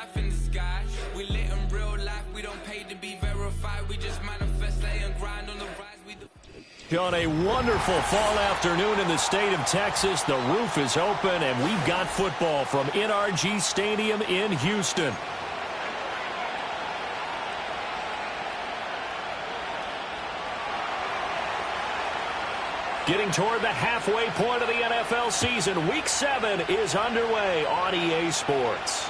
life in the sky. We lit in real life, we don't pay to be verified. We just manifest, lay and grind on the rise. On a wonderful fall afternoon in the state of Texas, the roof is open, and we've got football from NRG Stadium in Houston. Getting toward the halfway point of the NFL season, Week 7 is underway on EA Sports.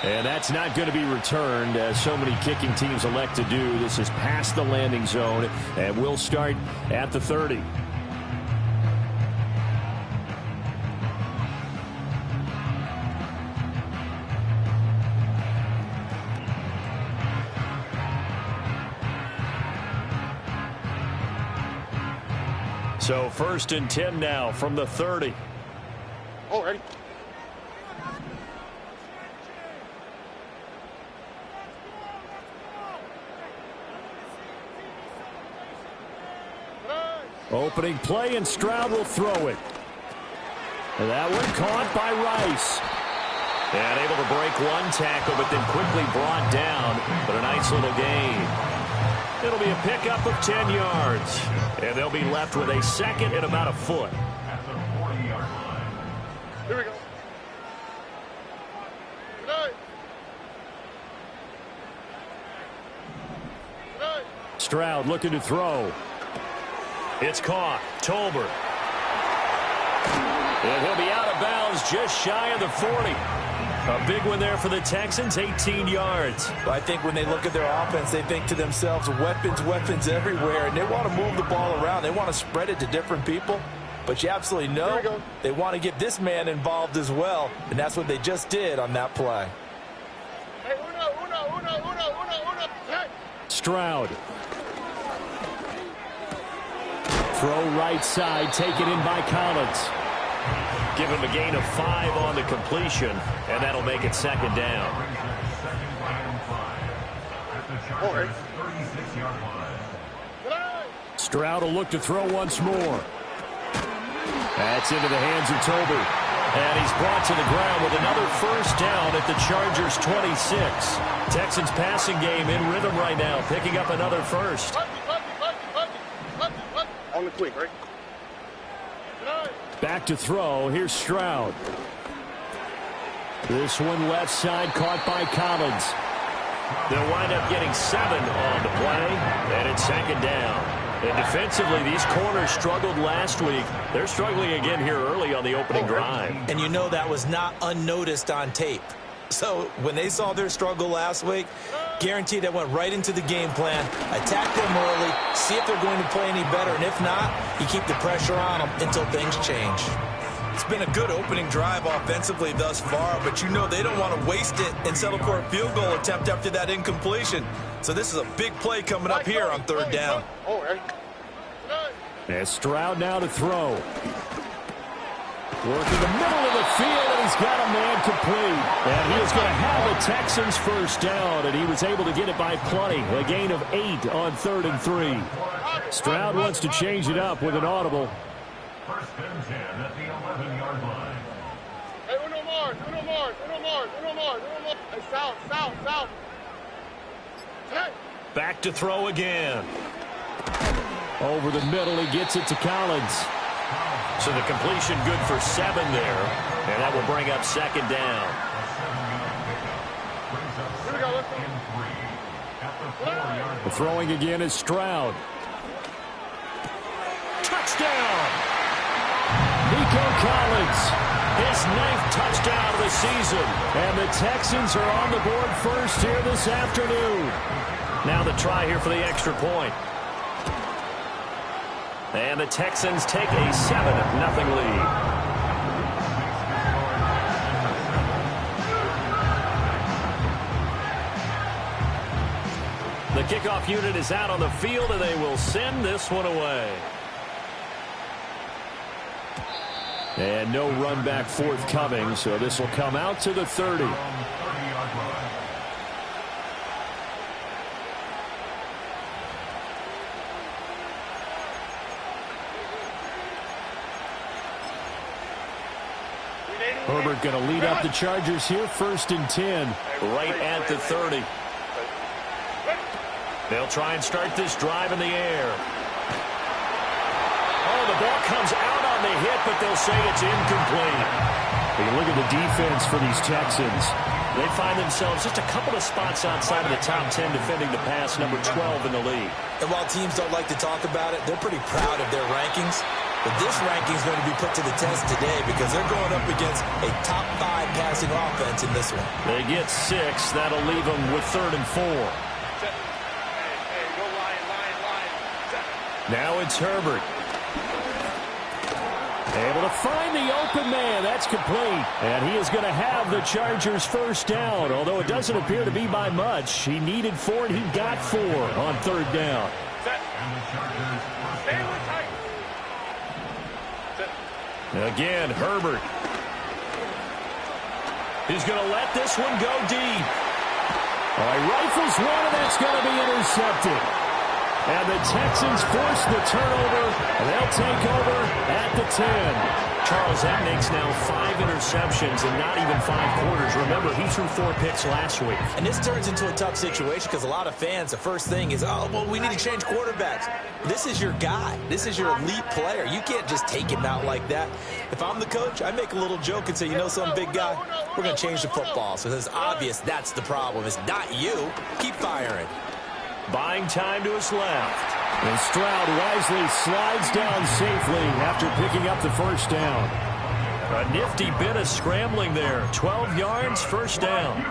And that's not going to be returned, as so many kicking teams elect to do. This is past the landing zone, and we'll start at the 30. So 1st and 10 now from the 30. Oh, ready. Opening play, and Stroud will throw it. And that one caught by Rice. And able to break one tackle, but then quickly brought down. But a nice little gain. It'll be a pickup of 10 yards. And they'll be left with a second and about a foot. At the 40-yard line. Here we go. Good night. Good night. Stroud looking to throw. It's caught. Tolbert. And he'll be out of bounds just shy of the 40. A big one there for the Texans, 18 yards. I think when they look at their offense, they think to themselves, weapons, weapons everywhere, and they want to move the ball around. They want to spread it to different people. But you absolutely know they want to get this man involved as well, and that's what they just did on that play. Hey, uno. Hey. Stroud. Throw right side, taken in by Collins. Give him a gain of 5 on the completion, and that'll make it second down. Stroud will look to throw once more. That's into the hands of Tolbert. And he's brought to the ground with another first down at the Chargers' 26. Texans passing game in rhythm right now, picking up another first. On the quick, right? Back to throw. Here's Stroud. This one left side caught by Collins. They'll wind up getting 7 on the play, and it's second down. And defensively, these corners struggled last week. They're struggling again here early on the opening drive. And you know that was not unnoticed on tape. So when they saw their struggle last week, guaranteed that went right into the game plan. Attack them early, see if they're going to play any better, and if not, you keep the pressure on them until things change. It's been a good opening drive offensively thus far, but you know they don't want to waste it and settle for a field goal attempt after that incompletion. So this is a big play coming up here on 3rd down. And Stroud now to throw. Working the middle of the field, and he's got a man complete. And he is going to have the Texans first down, and he was able to get it by plenty. A gain of 8 on 3rd and 3. Stroud wants to change it up with an audible. 1st and 10 at the 11-yard line. Hey, uno more. Hey, south. Hey. Back to throw again. Over the middle, he gets it to Collins. So the completion good for 7 there, and that will bring up second down. The throwing again is Stroud. Touchdown! Nico Collins, his 9th touchdown of the season. And the Texans are on the board first here this afternoon. Now the try here for the extra point. And the Texans take a 7-0 lead. The kickoff unit is out on the field, and they will send this one away. And no run back forthcoming, so this will come out to the 30. Herbert going to lead up the Chargers here, 1st and 10. Right at the 30. They'll try and start this drive in the air. Oh, the ball comes out on the hit, but they'll say it's incomplete. You look at the defense for these Texans. They find themselves just a couple of spots outside of the top 10 defending the pass, number 12 in the league. And while teams don't like to talk about it, they're pretty proud of their rankings. But this ranking is going to be put to the test today because they're going up against a top 5 passing offense in this one. They get 6. That'll leave them with 3rd and 4. Now it's Herbert. Able to find the open man. That's complete. And he is going to have the Chargers' 1st down, although it doesn't appear to be by much. He needed 4, and he got 4 on 3rd down. Again, Herbert. He's going to let this one go deep. All right, rifles one, and that's going to be intercepted. And the Texans force the turnover, and they'll take over at the 10. Charles, that makes now 5 interceptions in not even 5 quarters. Remember, he threw 4 picks last week. And this turns into a tough situation because a lot of fans, the first thing is, oh, well, we need to change quarterbacks. This is your guy. This is your elite player. You can't just take him out like that. If I'm the coach, I make a little joke and say, you know, some big guy, we're going to change the football. So it's obvious that's the problem. It's not you. Keep firing. Buying time to his left. And Stroud wisely slides down safely after picking up the 1st down. A nifty bit of scrambling there. 12 yards, 1st down.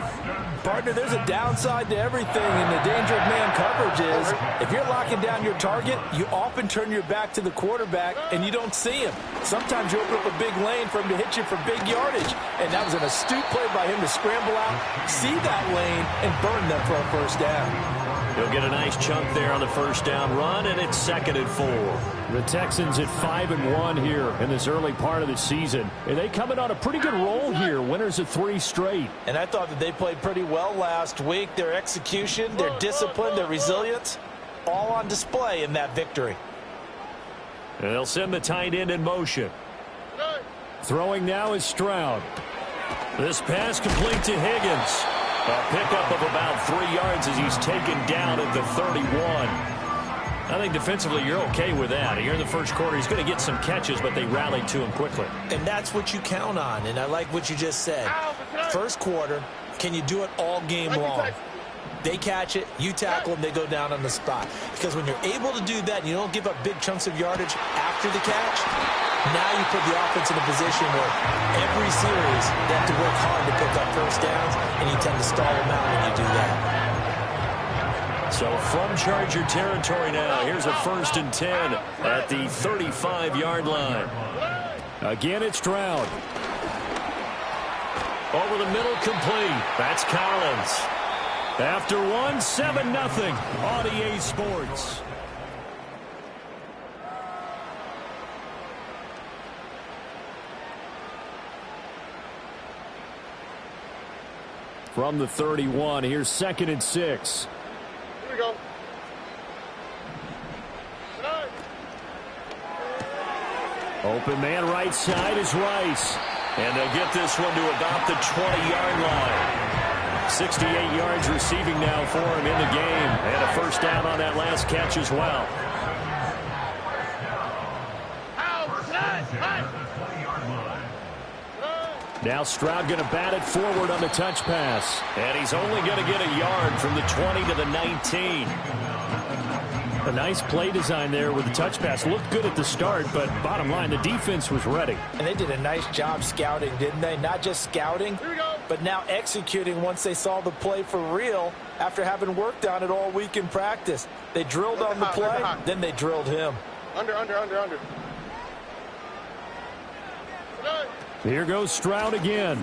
Partner, there's a downside to everything, and the danger of man coverage is if you're locking down your target, you often turn your back to the quarterback and you don't see him. Sometimes you open up a big lane for him to hit you for big yardage, and that was an astute play by him to scramble out, see that lane, and burn them for a 1st down. He'll get a nice chunk there on the 1st down run, and it's 2nd and 4. The Texans at 5-1 here in this early part of the season. And they come in on a pretty good roll here, winners of 3 straight. And I thought that they played pretty well last week. Their execution, their discipline, their resilience, all on display in that victory. And they'll send the tight end in motion. Throwing now is Stroud. This pass complete to Higgins. A pickup of about 3 yards as he's taken down at the 31. I think defensively you're okay with that. Here in the 1st quarter, he's going to get some catches, but they rallied to him quickly. And that's what you count on, and I like what you just said. 1st quarter, can you do it all game long? They catch it, you tackle them, they go down on the spot. Because when you're able to do that and you don't give up big chunks of yardage after the catch, now you put the offense in a position where every series they have to work hard to pick up 1st downs, and you tend to stall them out when you do that. So from Charger territory now, here's a 1st and 10 at the 35-yard line. Again, it's Stroud. Over the middle, complete. That's Collins. After 1, 7-0 on EA Sports. From the 31, here's 2nd and 6. Here we go. Open man right side is Rice. And they'll get this one to about the 20-yard line. 68 yards receiving now for him in the game. And a 1st down on that last catch as well. Now Stroud going to bat it forward on the touch pass. And he's only going to get a yard from the 20 to the 19. A nice play design there with the touch pass. Looked good at the start, but bottom line, the defense was ready. And they did a nice job scouting, didn't they? Not just scouting, but now executing once they saw the play for real after having worked on it all week in practice. They drilled on the play, then they drilled him. Under. Here goes Stroud again.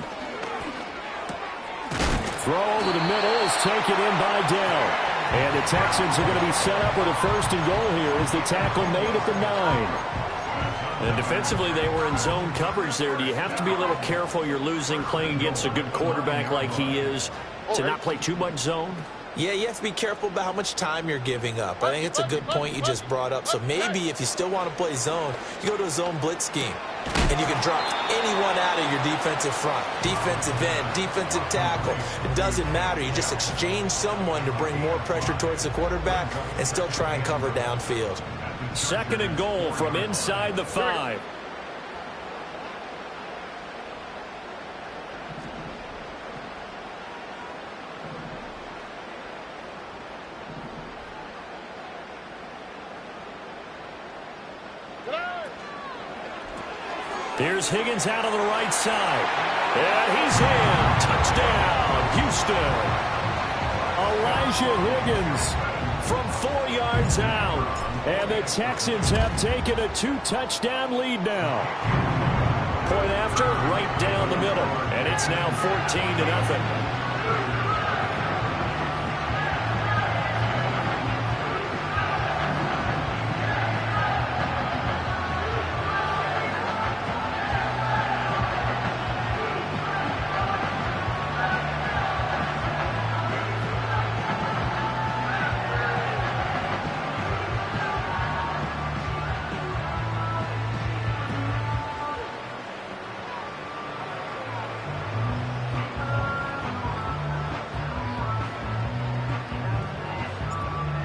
Throw over the middle is taken in by Dell. And the Texans are going to be set up with a 1st and goal here as the tackle made at the 9. And defensively, they were in zone coverage there. Do you have to be a little careful? You're losing playing against a good quarterback like he is to not play too much zone? Yeah, you have to be careful about how much time you're giving up. I think it's a good point you just brought up. So maybe if you still want to play zone, you go to a zone blitz scheme. And you can drop anyone out of your defensive front. Defensive end, defensive tackle. It doesn't matter. You just exchange someone to bring more pressure towards the quarterback and still try and cover downfield. 2nd and goal from inside the 5. Here's Higgins out on the right side. And he's in. Touchdown, Houston. Elijah Higgins from 4 yards out. And the Texans have taken a 2-touchdown lead now. Point after, right down the middle. And it's now 14-0.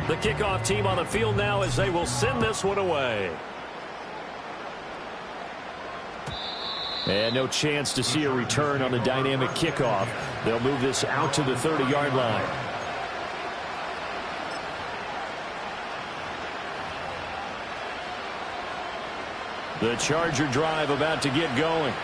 The kickoff team on the field now as they will send this one away. And no chance to see a return on the dynamic kickoff. They'll move this out to the 30-yard line. The Charger drive about to get going.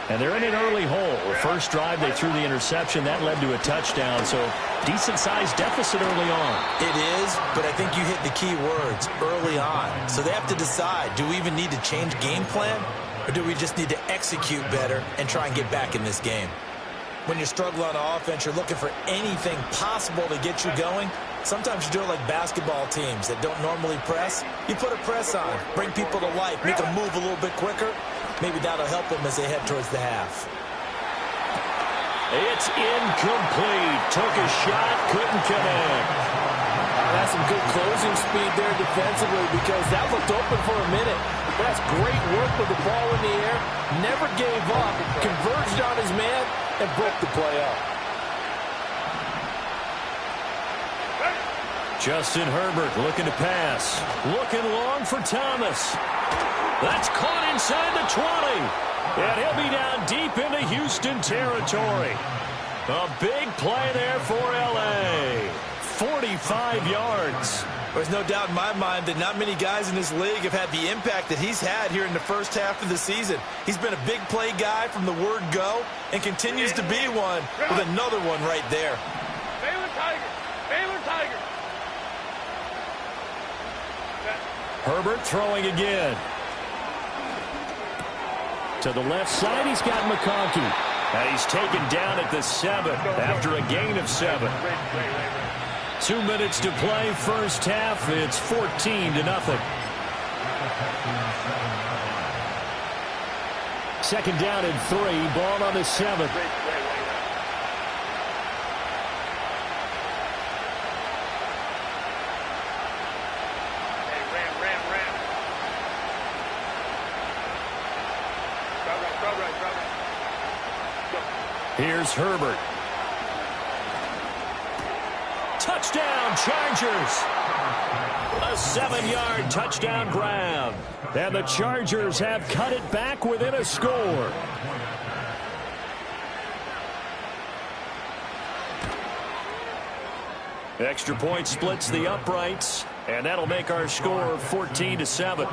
And they're in an early hole. The first drive, they threw the interception. That led to a touchdown. So decent-sized deficit early on. It is, but I think you hit the key words, early on. So they have to decide, do we even need to change game plan? Or do we just need to execute better and try and get back in this game? When you struggle on offense, you're looking for anything possible to get you going. Sometimes you do it like basketball teams that don't normally press. You put a press on, bring people to life, make them move a little bit quicker. Maybe that'll help them as they head towards the half. It's incomplete. Took a shot, couldn't connect. That's some good closing speed there defensively because that looked open for a minute. That's great work with the ball in the air. Never gave up, converged on his man, and broke the play up. Justin Herbert looking to pass. Looking long for Thomas. That's caught inside the 20. And he'll be down deep into Houston territory. A big play there for L.A. 45 yards. There's no doubt in my mind that not many guys in this league have had the impact that he's had here in the first half of the season. He's been a big play guy from the word go and continues to be one with another one right there. Baylor Tigers! Baylor Tigers! Herbert throwing again. To the left side, he's got McConkey. And he's taken down at the 7 after a gain of 7. 2 minutes to play, first half. It's 14-0. 2nd down and 3. Ball on the 7. Here's Herbert. Touchdown, Chargers. A 7-yard touchdown grab. And the Chargers have cut it back within a score. Extra point splits the uprights. And that'll make our score 14-7.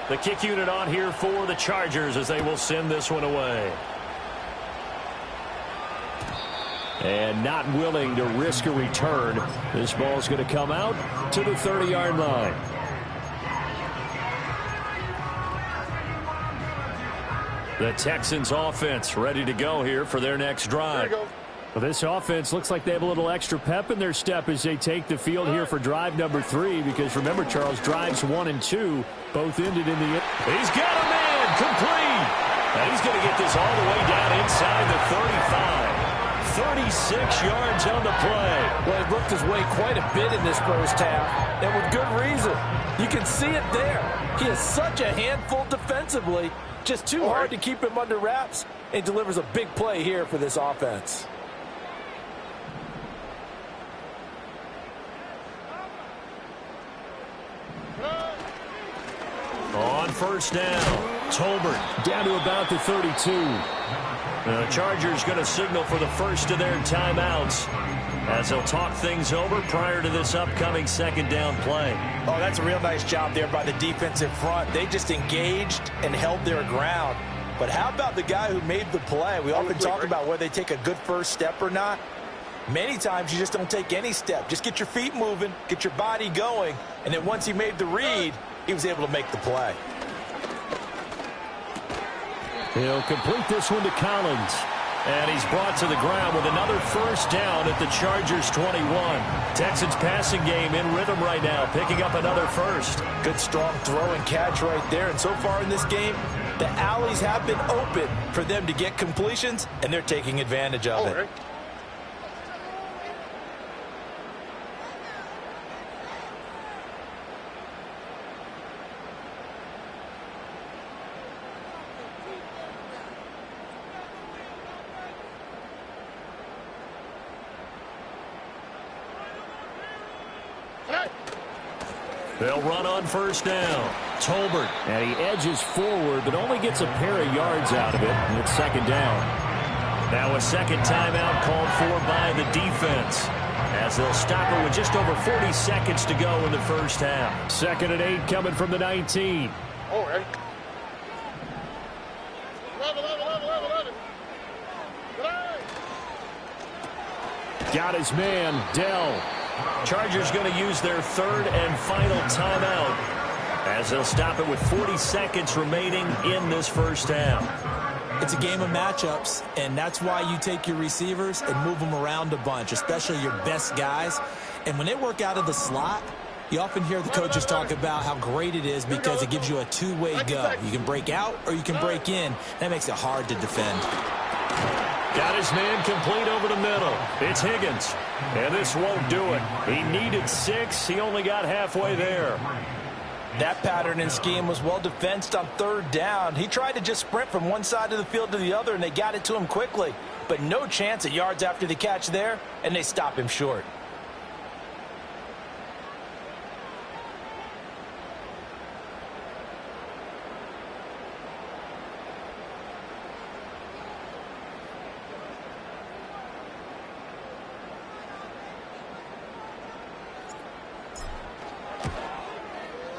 The kick unit on here for the Chargers as they will send this one away. And not willing to risk a return. This ball's going to come out to the 30-yard line. The Texans offense ready to go here for their next drive. Well, this offense looks like they have a little extra pep in their step as they take the field here for drive number 3. Because remember, Charles, drives 1 and 2 both ended in the... He's got a man complete. And he's going to get this all the way down inside the 35. 36 yards on the play. Well, he worked his way quite a bit in this first half, and with good reason. You can see it there. He is such a handful defensively, just too hard to keep him under wraps, and delivers a big play here for this offense. On first down, Tolbert down to about the 32. The Chargers going to signal for the first of their timeouts as they'll talk things over prior to this upcoming second down play. Oh, that's a real nice job there by the defensive front. They just engaged and held their ground. But how about the guy who made the play? We often talk about whether they take a good first step or not. Many times you just don't take any step. Just get your feet moving, get your body going, and then once he made the read, he was able to make the play. He'll complete this one to Collins. And he's brought to the ground with another first down at the Chargers 21. Texans passing game in rhythm right now, picking up another first. Good strong throw and catch right there. And so far in this game, the alleys have been open for them to get completions, and they're taking advantage of it. They'll run on first down. Tolbert. And he edges forward, but only gets a pair of yards out of it. And it's second down. Now a second timeout called for by the defense, as they'll stop it with just over 40 seconds to go in the first half. 2nd and 8 coming from the 19. All right. 11. Got his man, Dell. Chargers going to use their third and final timeout as they'll stop it with 40 seconds remaining in this first half. It's a game of matchups, and that's why you take your receivers and move them around a bunch, especially your best guys. And when they work out of the slot, you often hear the coaches talk about how great it is because it gives you a two-way go. You can break out or you can break in. That makes it hard to defend. Got his man complete over the middle. It's Higgins. And this won't do it. He needed 6. He only got halfway there. That pattern and scheme was well defensed on third down. He tried to just sprint from one side of the field to the other, and they got it to him quickly. But no chance at yards after the catch there, and they stop him short.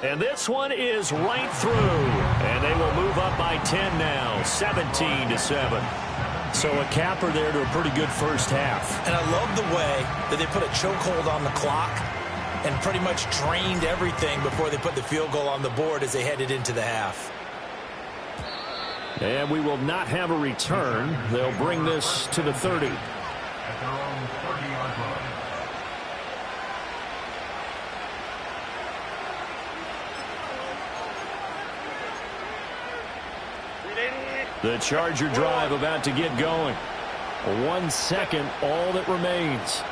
And this one is right through. And they will move up by 10 now, 17-7. So a capper there to a pretty good first half. And I love the way that they put a chokehold on the clock and pretty much drained everything before they put the field goal on the board as they headed into the half. And we will not have a return. They'll bring this to the 30. At their own 30-yard line. The Charger drive about to get going. 1 second, all that remains.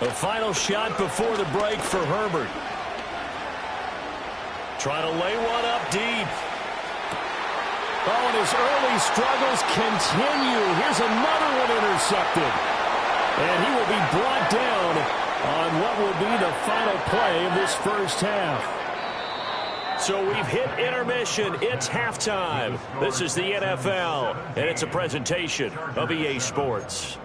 The final shot before the break for Herbert. Trying to lay one up deep. Oh, and his early struggles continue. Here's another one intercepted. And he will be brought down on what will be the final play of this first half. So we've hit intermission. It's halftime. This is the NFL, and it's a presentation of EA Sports.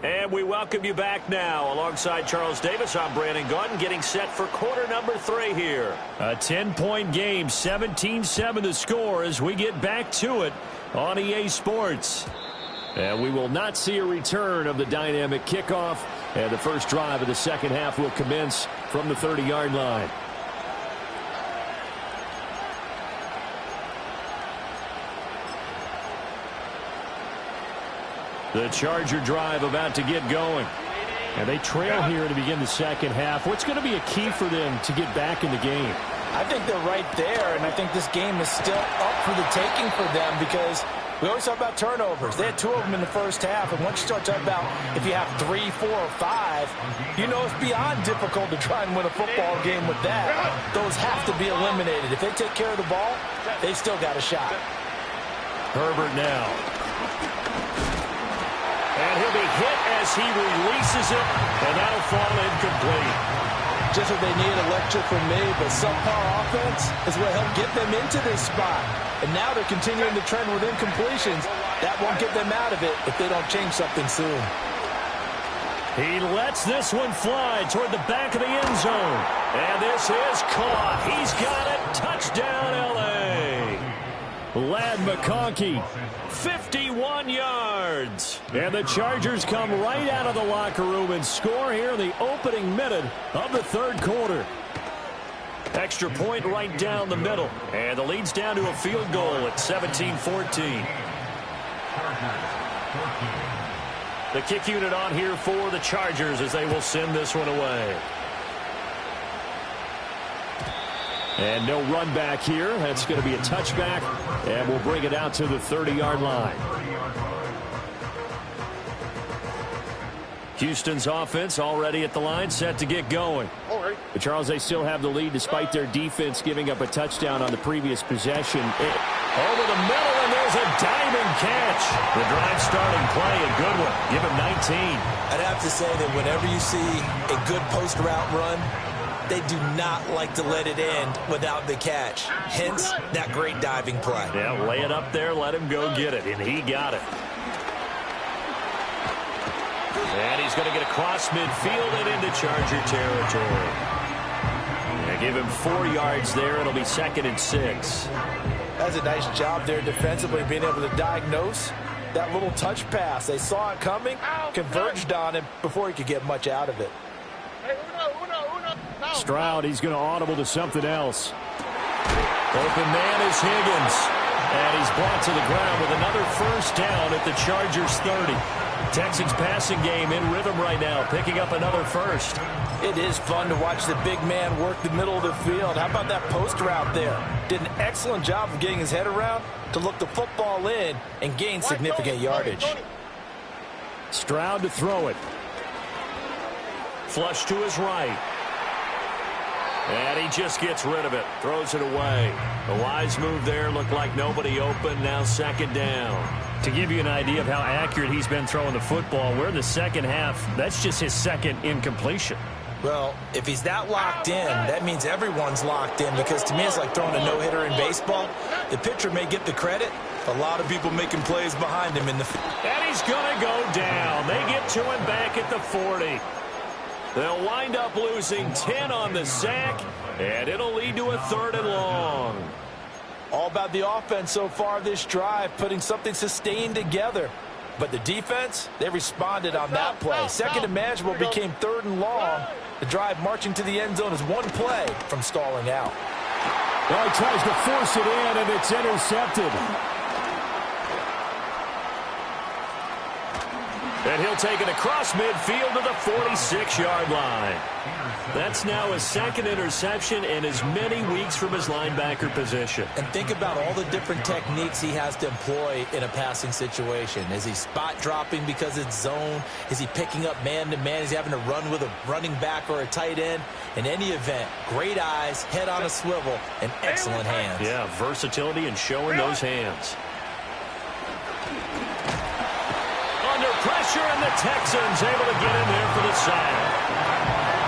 And we welcome you back now. Alongside Charles Davis, I'm Brandon Gaudin, getting set for quarter number 3 here. A 10-point game, 17-7 the score as we get back to it on EA Sports. And we will not see a return of the dynamic kickoff. And the first drive of the second half will commence from the 30-yard line. The Charger drive about to get going. And they trail here to begin the second half. What's going to be a key for them to get back in the game? I think they're right there, and I think this game is still up for the taking for them because we always talk about turnovers. They had 2 of them in the first half, and once you start talking about if you have 3, 4, or 5, you know it's beyond difficult to try and win a football game with that. Those have to be eliminated. If they take care of the ball, they've still got a shot. Herbert now. And he'll be hit as he releases it, and that'll fall incomplete. Just what they need, a lecture from me, but subpar offense is what helped get them into this spot. And now they're continuing the trend with incompletions. That won't get them out of it if they don't change something soon. He lets this one fly toward the back of the end zone. And this is caught. He's got it. Touchdown, L.A. Lad McConkey, 51 yards. And the Chargers come right out of the locker room and score here in the opening minute of the third quarter. Extra point right down the middle. And the lead's down to a field goal at 17-14. The kick unit on here for the Chargers as they will send this one away. And no run back here. That's going to be a touchback. And we'll bring it out to the 30-yard line. Houston's offense already at the line, set to get going. But Charles, they still have the lead despite their defense giving up a touchdown on the previous possession. Over the middle, and there's a diving catch. The drive starting play, a good one. Give him 19. I'd have to say that whenever you see a good post route run, they do not like to let it end without the catch. Hence, that great diving play. Yeah, lay it up there, let him go get it, and he got it. And he's going to get across midfield and into Charger territory. And give him 4 yards there. It'll be 2nd and 6. That's a nice job there defensively, being able to diagnose that little touch pass. They saw it coming, converged on him before he could get much out of it. Stroud, he's going to audible to something else. Open man is Higgins. And he's brought to the ground with another first down at the Chargers 30. Texans passing game in rhythm right now, picking up another first. It is fun to watch the big man work the middle of the field. How about that post route there? Did an excellent job of getting his head around to look the football in and gain significant yardage. Stroud to throw it. Flush to his right. And he just gets rid of it. Throws it away. A wise move there. Looked like nobody open. Now 2nd down. To give you an idea of how accurate he's been throwing the football, we're in the second half. That's just his 2nd incompletion. Well, if he's that locked in, that means everyone's locked in, because to me it's like throwing a no-hitter in baseball. The pitcher may get the credit. A lot of people making plays behind him in the field. And he's going to go down. They get to him back at the 40. They'll wind up losing 10 on the sack, and it'll lead to a 3rd and long. All about the offense so far this drive, putting something sustained together. But the defense, they responded on that play. 2nd and manageable became 3rd and long. The drive marching to the end zone is one play from stalling out. Well, he tries to force it in, and it's intercepted. And he'll take it across midfield to the 46-yard line. That's now his 2nd interception in as many weeks from his linebacker position. And think about all the different techniques he has to employ in a passing situation. Is he spot dropping because it's zone? Is he picking up man-to-man? Is he having to run with a running back or a tight end? In any event, great eyes, head on a swivel, and excellent hands. Yeah, versatility and showing those hands. Under pressure, and the Texans able to get in there for the sack.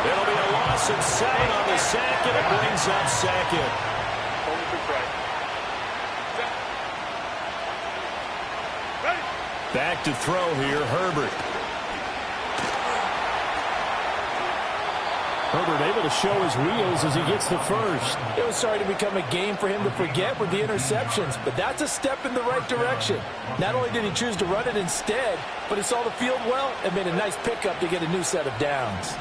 It'll be a loss of 7 on the sack, and it brings up 2nd. Back to throw here, Herbert. Herbert able to show his wheels as he gets the first. It was starting to become a game for him to forget with the interceptions, but that's a step in the right direction. Not only did he choose to run it instead, but he saw the field well and made a nice pickup to get a new set of downs.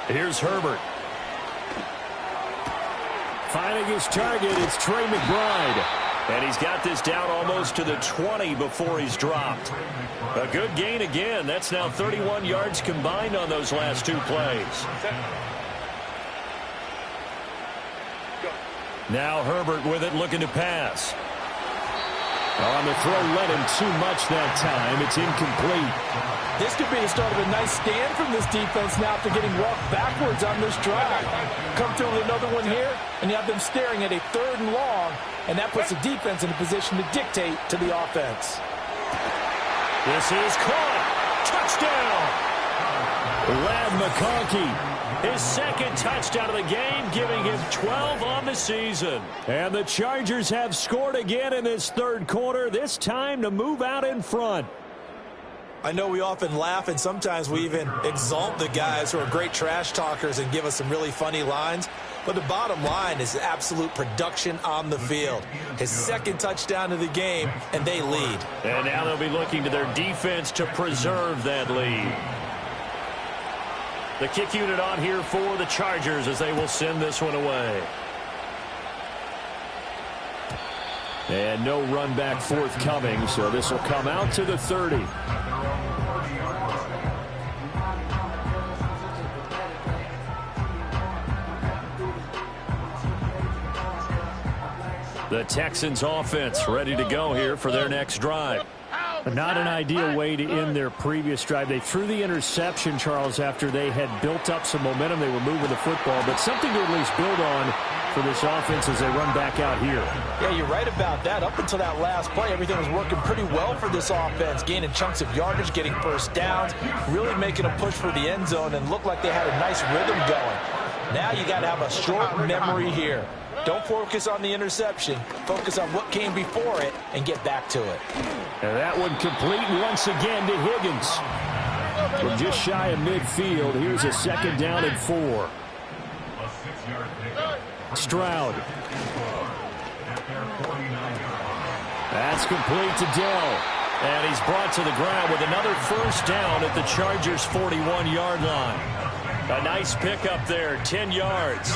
Here's Herbert. Finding his target, it's Trey McBride. And he's got this down almost to the 20 before he's dropped. A good gain again. That's now 31 yards combined on those last two plays. Now Herbert with it, looking to pass. On the throw, led him too much that time. It's incomplete. This could be the start of a nice stand from this defense now after getting walked backwards on this drive. Come through with another one here, and you have them staring at a 3rd and long, and that puts the defense in a position to dictate to the offense. This is caught. Touchdown. Ladd McConkey, his second touchdown of the game, giving him 12 on the season. And the Chargers have scored again in this 3rd quarter, this time to move out in front. I know we often laugh, and sometimes we even exalt the guys who are great trash talkers and give us some really funny lines. But the bottom line is absolute production on the field. His second touchdown of the game, and they lead. And now they'll be looking to their defense to preserve that lead. The kick unit on here for the Chargers as they will send this one away. And no run back forthcoming, so this will come out to the 30. The Texans offense ready to go here for their next drive. Not an ideal way to end their previous drive. They threw the interception, Charles, after they had built up some momentum. They were moving the football, but something to at least build on for this offense as they run back out here. Yeah, you're right about that. Up until that last play, everything was working pretty well for this offense, gaining chunks of yardage, getting first downs, really making a push for the end zone, and looked like they had a nice rhythm going. Now you got to have a short memory here. Don't focus on the interception. Focus on what came before it and get back to it. And that one complete once again to Higgins. From just shy of midfield, here's a 2nd down and 4. Stroud. That's complete to Dell. And he's brought to the ground with another first down at the Chargers' 41-yard line. A nice pickup there, 10 yards.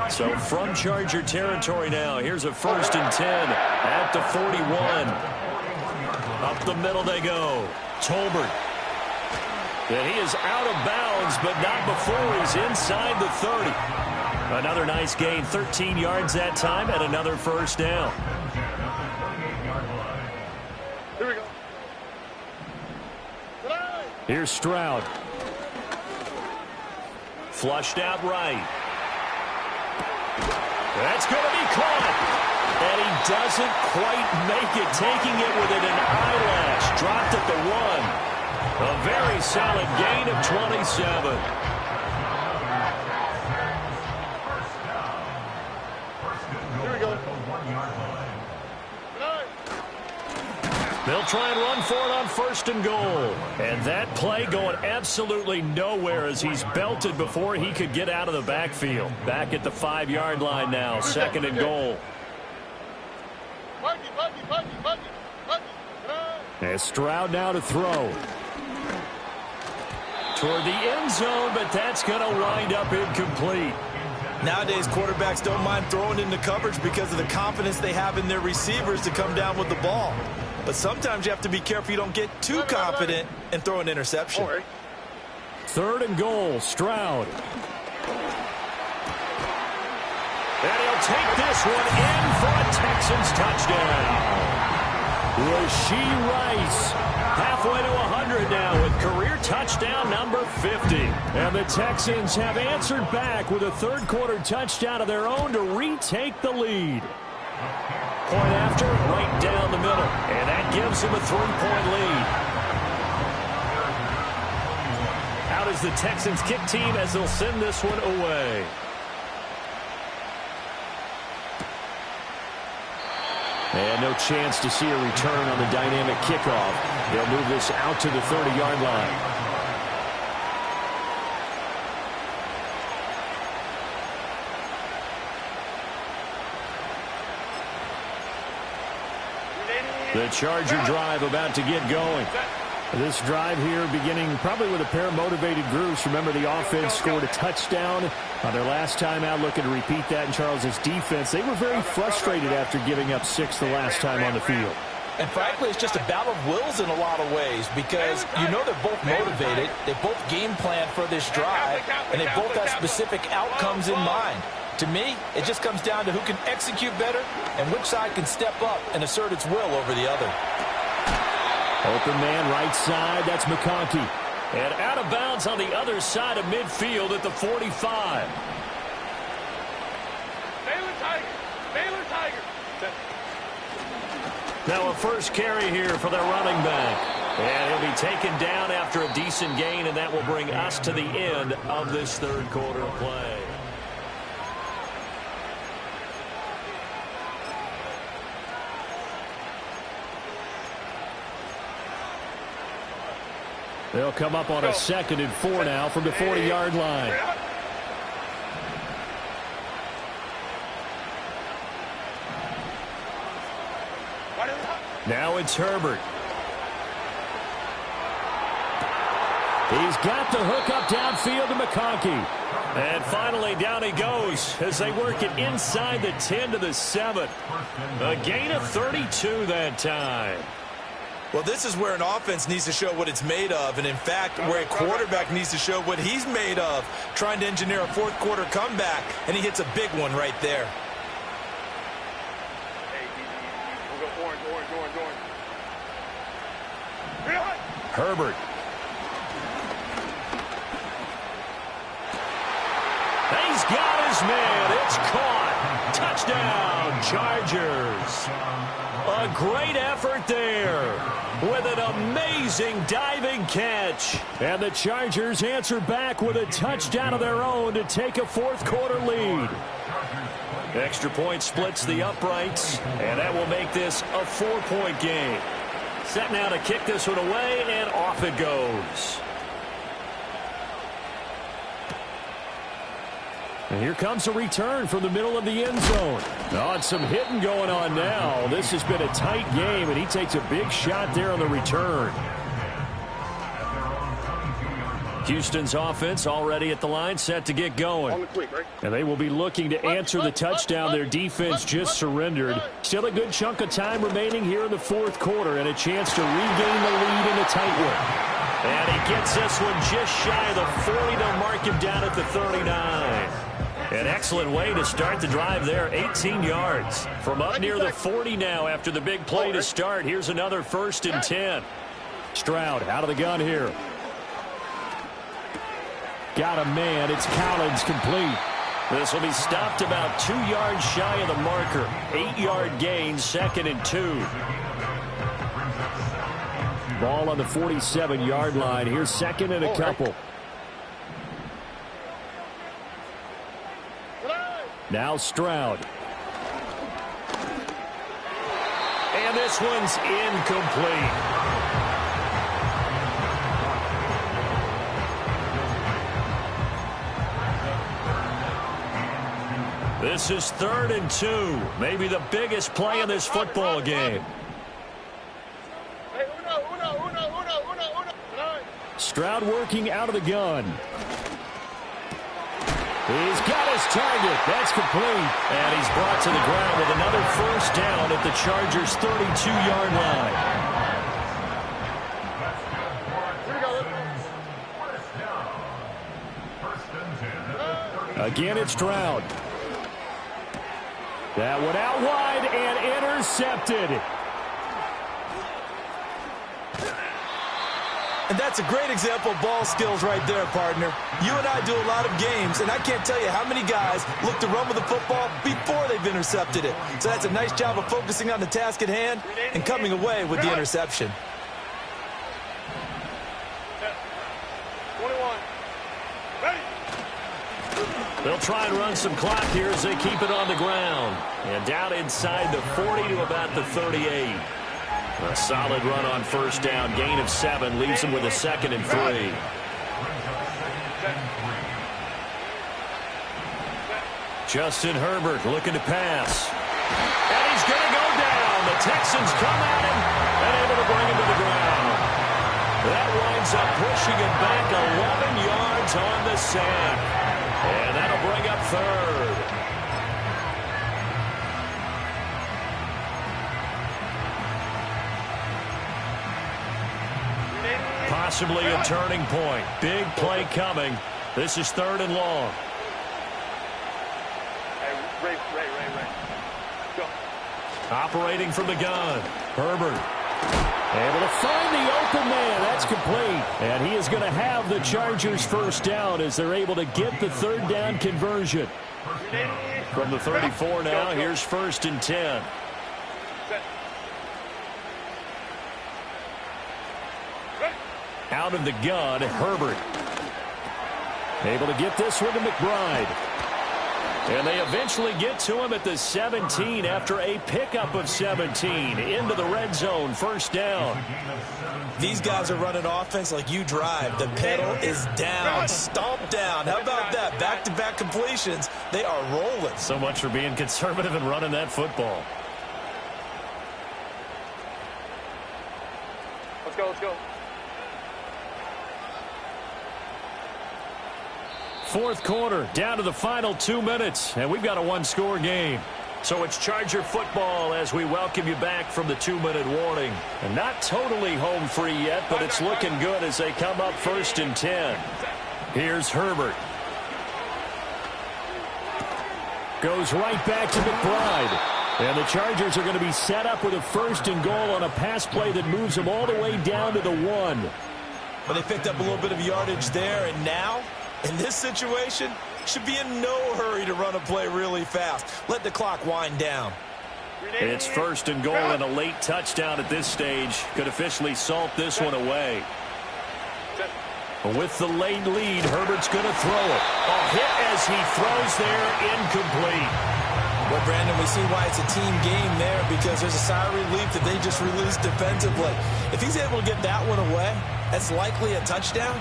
So from Charger territory now, here's a 1st and 10 at the 41. Up the middle they go. Tolbert. And he is out of bounds, but not before he's inside the 30. Another nice gain, 13 yards that time, and another first down. Here we go. Here's Stroud. Flushed out right. That's going to be caught. And he doesn't quite make it, taking it within an eyelash. Dropped at the 1. A very solid gain of 27. Here we go. They'll try and run for it on 1st and goal. And that play going absolutely nowhere as he's belted before he could get out of the backfield. Back at the 5-yard line now, 2nd and goal. And Stroud now to throw. Toward the end zone, but that's going to wind up incomplete. Nowadays, quarterbacks don't mind throwing into coverage because of the confidence they have in their receivers to come down with the ball. But sometimes you have to be careful you don't get too confident and throw an interception. 3rd and goal, Stroud. And he'll take this one in for a Texans touchdown. Rashee Rice, halfway to 100 now with career touchdown number 50. And the Texans have answered back with a 3rd quarter touchdown of their own to retake the lead. Point after, right down the middle. And that gives them a 3-point lead. Out is the Texans kick team as they'll send this one away. And no chance to see a return on the dynamic kickoff. They'll move this out to the 30-yard line. The Charger drive about to get going. This drive here beginning probably with a pair of motivated groups. Remember, the offense scored a touchdown on their last time out. Looking to repeat that in Charles's defense. They were very frustrated after giving up 6 the last time on the field. And frankly, it's just a battle of wills in a lot of ways because you know they're both motivated. They both game plan for this drive, and they both have specific outcomes in mind. To me, it just comes down to who can execute better and which side can step up and assert its will over the other. Open man right side, that's McConkey. And out of bounds on the other side of midfield at the 45. Baylor Tiger. Baylor Tiger. Now a first carry here for their running back. And he'll be taken down after a decent gain, and that will bring us to the end of this third quarter of play. They'll come up on a 2nd and 4 now from the 40-yard line. Now it's Herbert. He's got the hook up downfield to McConkey. And finally down he goes as they work it inside the 10 to the 7. A gain of 32 that time. Well, this is where an offense needs to show what it's made of, and in fact, where a quarterback needs to show what he's made of, trying to engineer a fourth quarter comeback, and he hits a big one right there. We'll go orange. Herbert. He's got his man. It's caught. Touchdown, Chargers. A great effort there with an amazing diving catch. And the Chargers answer back with a touchdown of their own to take a fourth quarter lead. Extra point splits the uprights, and that will make this a 4-point game. Set now to kick this one away, and off it goes. And here comes a return from the middle of the end zone. Oh, and some hitting going on now. This has been a tight game, and he takes a big shot there on the return. Houston's offense already at the line, set to get going. And they will be looking to answer the touchdown their defense just surrendered. Still a good chunk of time remaining here in the fourth quarter, and a chance to regain the lead in a tight one. And he gets this one just shy of the 40 to mark him down at the 39. An excellent way to start the drive there, 18 yards. From up near the 40 now after the big play to start. Here's another 1st and 10. Stroud out of the gun here. Got a man. It's Collins complete. This will be stopped about 2 yards shy of the marker. 8-yard gain, 2nd and 2. Ball on the 47-yard line. Here's 2nd and a couple. Now Stroud. And this one's incomplete. This is 3rd and 2. Maybe the biggest play in this football game. Stroud working out of the gun. He's got his target. That's complete. And he's brought to the ground with another 1st down at the Chargers' 32-yard line. Again, it's Stroud. That one out wide and intercepted. And that's a great example of ball skills right there, partner. You and I do a lot of games, and I can't tell you how many guys look to run with the football before they've intercepted it. So that's a nice job of focusing on the task at hand and coming away with the interception. 21. Ready. They'll try and run some clock here as they keep it on the ground. And down inside the 40 to about the 38. A solid run on first down. Gain of 7 leaves them with a 2nd and 3. Justin Herbert looking to pass. And he's going to go down. The Texans come at him and able to bring him to the ground. That winds up pushing him back 11 yards on the sack. And that'll bring up 3rd. Possibly a turning point. Big play coming. This is 3rd and long. Ray. Go. Operating from the gun. Herbert. Able to find the open man. That's complete. And he is going to have the Chargers first down as they're able to get the 3rd down conversion. From the 34 now, here's 1st and 10. Out of the gun, Herbert. Able to get this one to McBride. And they eventually get to him at the 17 after a pickup of 17. Into the red zone, first down. These guys are running offense like you drive. The pedal is down, stomped down. How about that? Back-to-back completions. They are rolling. So much for being conservative and running that football. Let's go. Fourth quarter, down to the final 2 minutes, and we've got a 1-score game. So it's Charger football as we welcome you back from the 2-minute warning. And not totally home free yet, but it's looking good as they come up 1st and 10. Here's Herbert. Goes right back to McBride. And the Chargers are going to be set up with a 1st and goal on a pass play that moves them all the way down to the 1. Well, they picked up a little bit of yardage there, and now, in this situation, should be in no hurry to run a play really fast. Let the clock wind down. It's 1st and goal and a late touchdown at this stage. Could officially salt this one away. With the late lead, Herbert's going to throw it. A hit as he throws there, incomplete. Well, Brandon, we see why it's a team game there, because there's a sigh of relief that they just released defensively. If he's able to get that one away, that's likely a touchdown.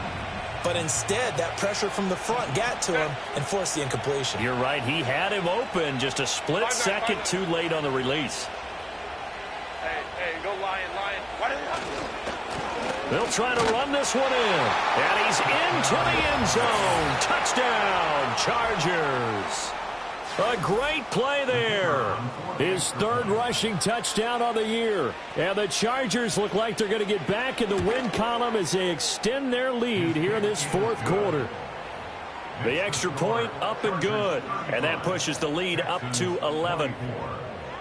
But instead, that pressure from the front got to him and forced the incompletion. You're right. He had him open, just a split second too late on the release. Hey, go Lion. They'll try to run this one in. And he's into the end zone. Touchdown, Chargers. A great play there. His 3rd rushing touchdown on the year. And the Chargers look like they're going to get back in the win column as they extend their lead here in this 4th quarter. The extra point up and good. And that pushes the lead up to 11.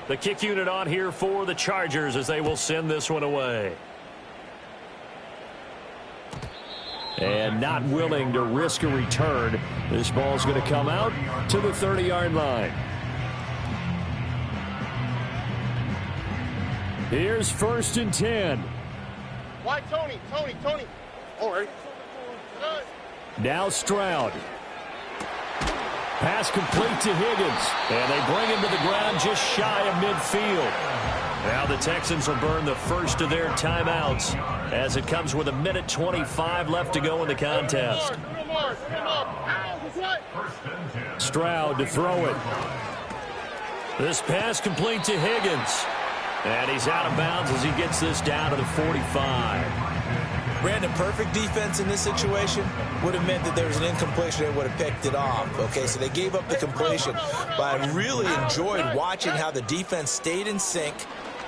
The kick unit on here for the Chargers as they will send this one away. And not willing to risk a return. This ball's going to come out to the 30-yard line. Here's 1st and 10. Why, Tony? All right. Now Stroud. Pass complete to Higgins. And they bring him to the ground just shy of midfield. Now the Texans will burn the first of their timeouts as it comes with 1:25 left to go in the contest. Stroud to throw it. This pass complete to Higgins. And he's out of bounds as he gets this down to the 45. Brandon, perfect defense in this situation would have meant that there was an incompletion and would have picked it off. Okay, so they gave up the completion. But I really enjoyed watching how the defense stayed in sync,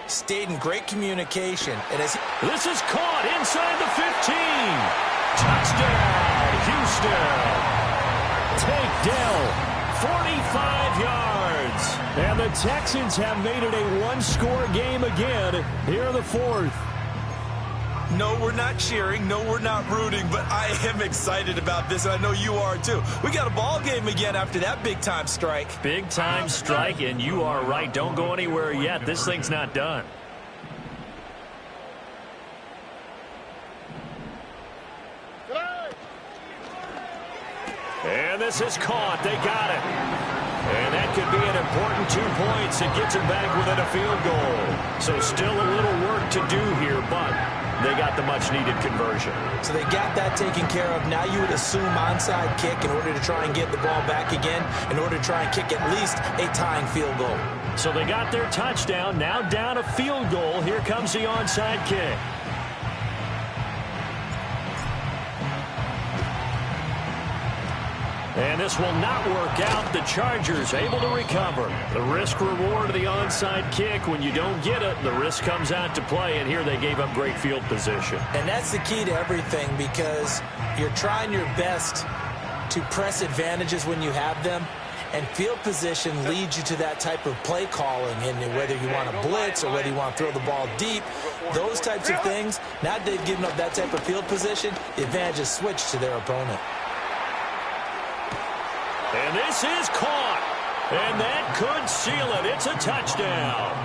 stayed in great communication. And as this is caught inside the 15. Touchdown, Houston. Take Dell, 45 yards. And the Texans have made it a 1-score game again here in the 4th. No, we're not cheering. No, we're not rooting. But I am excited about this, and I know you are too. We got a ball game again after that big-time strike. Big-time strike, and you are right. Don't go anywhere yet. This thing's not done. And this this is caught. They got it. And that could be an important 2 points. It gets them back within a field goal. So still a little work to do here, but they got the much-needed conversion. So they got that taken care of. Now you would assume onside kick in order to try and get the ball back again, in order to try and kick at least a tying field goal. So they got their touchdown. Now down a field goal. Here comes the onside kick. And this will not work out. The Chargers able to recover. The risk-reward of the onside kick. When you don't get it, the risk comes out to play, and here they gave up great field position. And that's the key to everything, because you're trying your best to press advantages when you have them, and field position leads you to that type of play calling, and whether you want to blitz or whether you want to throw the ball deep, those types of things. Now that they've given up that type of field position, the advantage is switched to their opponent. And this is caught. And that could seal it. It's a touchdown.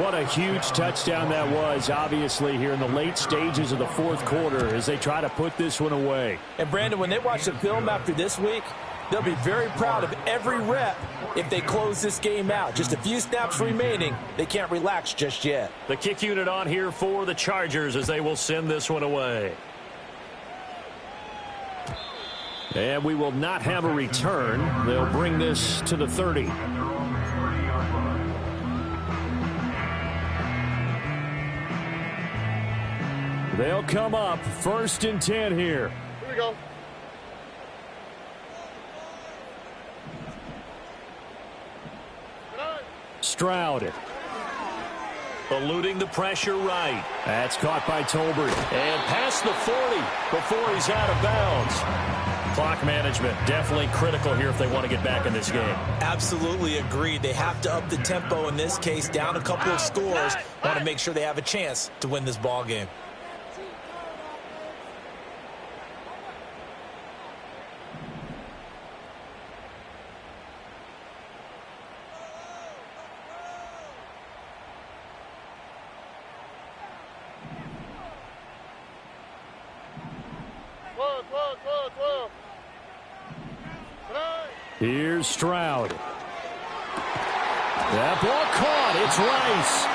What a huge touchdown that was, obviously, here in the late stages of the fourth quarter as they try to put this one away. And, Brandon, when they watch the film after this week, they'll be very proud of every rep if they close this game out. Just a few snaps remaining. They can't relax just yet. The kick unit on here for the Chargers as they will send this one away. And we will not have a return. They'll bring this to the 30. They'll come up 1st and 10 here. Here we go. Stroud. Eluding the pressure right. That's caught by Tolbert. And past the 40 before he's out of bounds. Clock management definitely critical here if they want to get back in this game. Absolutely agreed. They have to up the tempo in this case, down a couple of scores. Want to make sure they have a chance to win this ball game. Here's Stroud. That ball caught. It's Rice.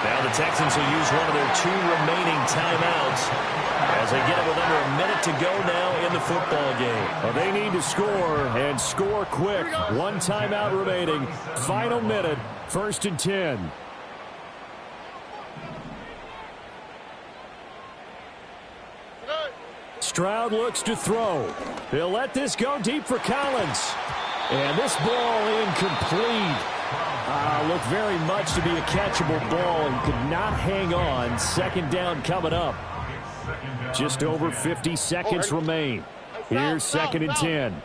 Now the Texans will use one of their 2 remaining timeouts as they get it with under a minute to go now in the football game. Well, they need to score, and score quick. 1 timeout remaining. Final minute, 1st and 10. Stroud looks to throw. He'll let this go deep for Collins. And this ball incomplete. Looked very much to be a catchable ball and could not hang on. 2nd down coming up. Just over 50 seconds remain. Here's 2nd and 10.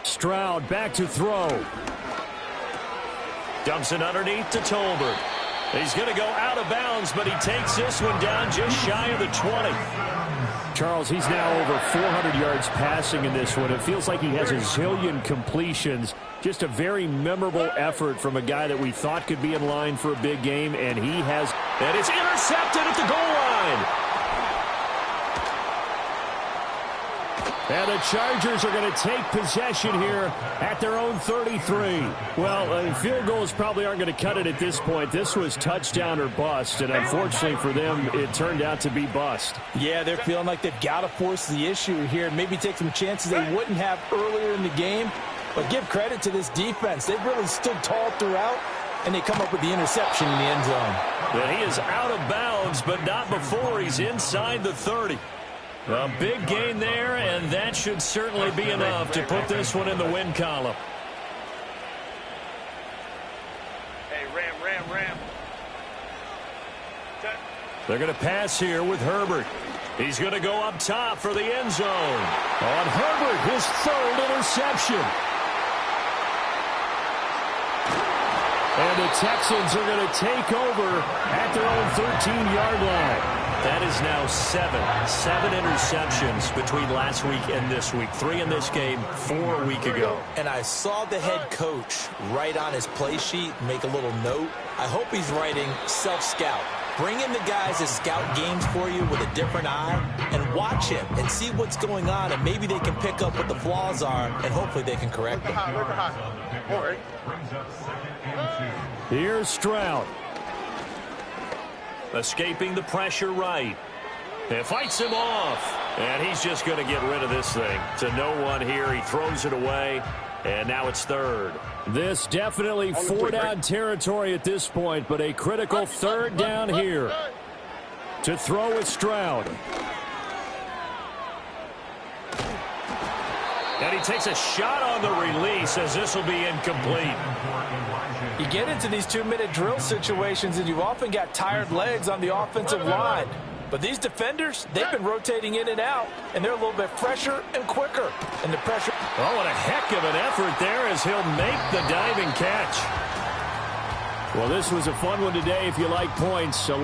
Stroud back to throw. Dumps it underneath to Tolbert. He's going to go out of bounds, but he takes this one down just shy of the 20. Charles, he's now over 400 yards passing in this one. It feels like he has a zillion completions. Just a very memorable effort from a guy that we thought could be in line for a big game, and he has. And it's intercepted at the goal line. And the Chargers are going to take possession here at their own 33. Well, field goals probably aren't going to cut it at this point. This was touchdown or bust, and unfortunately for them, it turned out to be bust. Yeah, they're feeling like they've got to force the issue here and maybe take some chances they wouldn't have earlier in the game. But give credit to this defense. They've really stood tall throughout, and they come up with the interception in the end zone. And he is out of bounds, but not before he's inside the 30. A big gain there, and that should certainly be enough to put this one in the win column. Hey, ram. They're going to pass here with Herbert. He's going to go up top for the end zone. On Herbert, his 3rd interception. And the Texans are going to take over at their own 13-yard line. That is now 7 interceptions between last week and this week. 3 in this game, 4 a week ago. And I saw the head coach write on his play sheet, make a little note. I hope he's writing self-scout, Bring in the guys that scout games for you with a different eye and watch him and see what's going on, and maybe they can pick up what the flaws are, and hopefully they can correct them. Here's Stroud. Escaping the pressure right. It fights him off. And he's just going to get rid of this thing. To no one here. He throws it away. And now it's third. This definitely four-down territory at this point, but a critical third down here. To throw is Stroud. And he takes a shot on the release as this will be incomplete. You get into these 2-minute drill situations, and you've often got tired legs on the offensive line. But these defenders, they've been rotating in and out, and they're a little bit fresher and quicker. And the pressure... Oh, and a heck of an effort there as he'll make the diving catch. Well, this was a fun one today if you like points.